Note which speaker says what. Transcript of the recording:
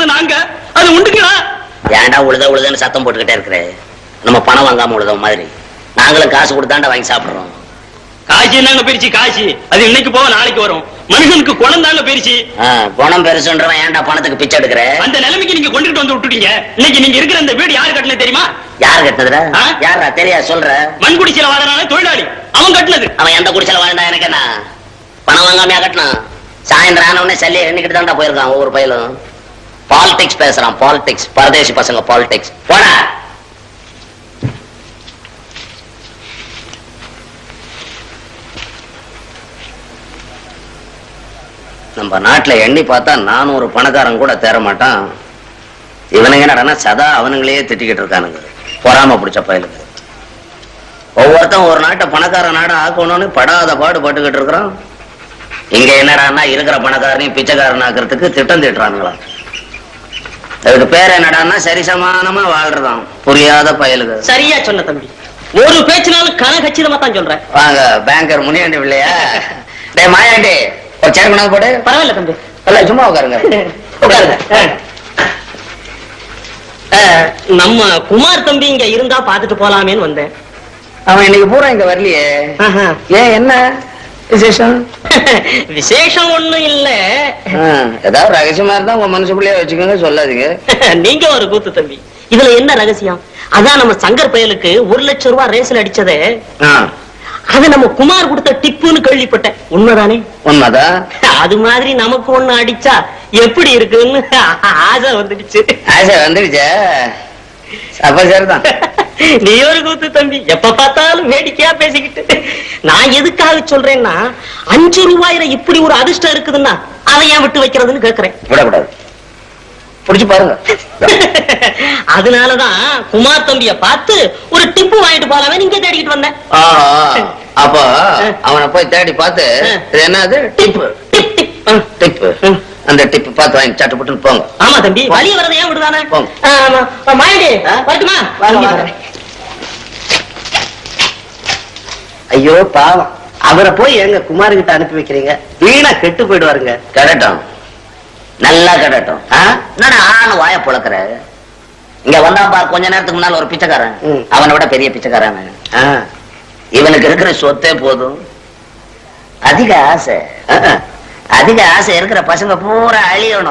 Speaker 1: இருக்கிறது நாங்க, அது உண்டுங்களா?
Speaker 2: ஏன்டா உழுதுன்னு சத்தம் போட்டுக்கிட்டே இருக்கிற? நம்ம பணம் வாங்காம உழுத மாதிரி நாங்களும் காசு கொடுத்தாண்டா வாங்கி சாப்பிடுறோம்.
Speaker 1: காசி நாங்க பிரிச்சு காசி, அது இன்னைக்கு போக நாளைக்கு வரும். மனுஷனுக்கு குணம் தாங்க பெருச்சு.
Speaker 2: குணம் பெருசுன்றவன் ஏன்டா பணத்துக்கு பிச்சை எடுக்கிற?
Speaker 1: அந்த நிலைமைக்கு நீங்க கொண்டுட்டு வந்து விட்டுட்டீங்க. இன்னைக்கு நீங்க இருக்கிற இந்த வீடு யாரு கட்டினது தெரியுமா?
Speaker 2: யாரு கட்டினதுடா? யாரா தெரியாது சொல்ற?
Speaker 1: மண் குடிசையில வாழறான தொழிலாளி அவன் கட்டினது.
Speaker 2: அவன் எந்த குடிசையில வாழ்ந்தா எனக்கு என்ன? பணம் வாங்காமையா கட்டினான்? சாயந்தரம் ஆன உடனே சல்லியை எண்ணிக்கிட்டு தான்டா போயிருக்கான் ஒவ்வொரு பயிலும். பாலிடிக்ஸ் பேசுறான், பாலிடிக்ஸ். பரதேசி பசங்க பாலிடிக்ஸ். போடா. நம்ம நாட்டுல எண்ணி பார்த்தா 400 பணக்காரன் கூட தேர மாட்டான். இவனுங்க என்னடா சதா அவனுங்களே திட்டிக்கிட்டு இருக்கானுங்க, பொறாம பிடிச்ச பயலுங்க. ஒவ்வொருத்தன் ஒரு நாட்டை பணக்கார நாடா ஆக்கணும்னு படாத பாடு பட்டுக்கிட்டு இருக்கிறான். இங்க என்னடான்னா இருக்கிற பணக்காரனையும் பிச்சைக்காரன் ஆக்குறதுக்கு திட்டம் திட்டுறானுங்களா. அதுக்கு பேர் என்னடான்னா சரிசமானமா வாழ்றதான் புரியாத பயலுங்க.
Speaker 1: சரியா சொன்ன தம்பி, ஒரு பேச்சுனாலும் கனகச்சிதமா தான் சொல்றேன்.
Speaker 2: வாங்க பேங்கர் முனியாண்டி இல்லையா? டே மாயாண்டி, ஒரு சேர் கொண்டாந்து போடு.
Speaker 1: பரவாயில்ல தம்பி,
Speaker 2: எல்லாம் சும்மா உட்காருங்க. உட்காருங்க.
Speaker 1: நம்ம குமார் தம்பி இங்க இருந்தா பாத்துட்டு போலாமேன்னு வந்தேன்.
Speaker 2: அவன் இன்னைக்கு பூரா இங்க வரலையே. ஏன், என்ன விசேஷம்?
Speaker 1: விசேஷம் ஒண்ணும் இல்ல.
Speaker 2: ஏதாவது ரகசியமா இருந்தா உங்க மனசுக்குள்ளேயே வச்சுக்கோங்க, சொல்லாதீங்க.
Speaker 1: நீங்க ஒரு கூத்து தம்பி, இதுல என்ன ரகசியம்? அதான் நம்ம சங்கர் பயலுக்கு 1 லட்சம் ரூபாய் ரேஸ்ல அடிச்சதே, அது நம்ம குமார் கொடுத்த டிப்புன்னு கேள்விப்பட்டேன். உண்மைதானே?
Speaker 2: உண்மைதான்.
Speaker 1: அது மாதிரி நமக்கு ஒண்ணு அடிச்சா எப்படி இருக்குன்னு ஆசை வந்துடுச்சு.
Speaker 2: ஆசை வந்துடுச்சா? அப்ப சரிதான்.
Speaker 1: நீ ஒரு கூத்து தம்பி, எப்ப பார்த்தாலும் வேடிக்கையா பேசிக்கிட்டு. நான் எதுக்காக சொல்றேன்னா, 5 ரூபாயில இப்படி ஒரு அதிர்ஷ்டம் இருக்குதுன்னா அதை ஏன் விட்டு வைக்கிறதுன்னு கேக்குறேன்.
Speaker 2: விடக்கூடாது, புடிச்சு பாருங்க.
Speaker 1: அதனாலதான் குமார் தம்பிய பார்த்து ஒரு டிப்பு வாங்கிட்டு போலாமே நீங்க தேடிக்கிட்டு வந்தேன்.
Speaker 2: அப்ப அவனை போய் தேடி பார்த்து என்னது டிப்பு டிப்பு, அந்த டிப்பு பார்த்து வாங்கி சட்டு புட்டுன்னு போங்க.
Speaker 1: ஆமா தம்பி, வழிய வரதை ஏன் விடுதானே? மாயண்டி வரட்டுமா?
Speaker 2: ஐயோ பாவம்,
Speaker 1: அவரை போய் எங்க குமார் கிட்ட அனுப்பி வைக்கிறீங்க? வீணா கெட்டு போயிடுவாருங்க.
Speaker 2: கடட்டும், நல்லா கடட்டும். ஆனு வாய புழக்கிற. இங்க வந்தா பார், கொஞ்ச நேரத்துக்கு முன்னால ஒரு பிச்சைக்காரன், அவனை விட பெரிய பிச்சைக்காரன். இவனுக்கு இருக்கிற சொத்தே போதும். அதிக ஆசை, அதிக ஆசை இருக்கிற பசங்க பூரா அழியணும்.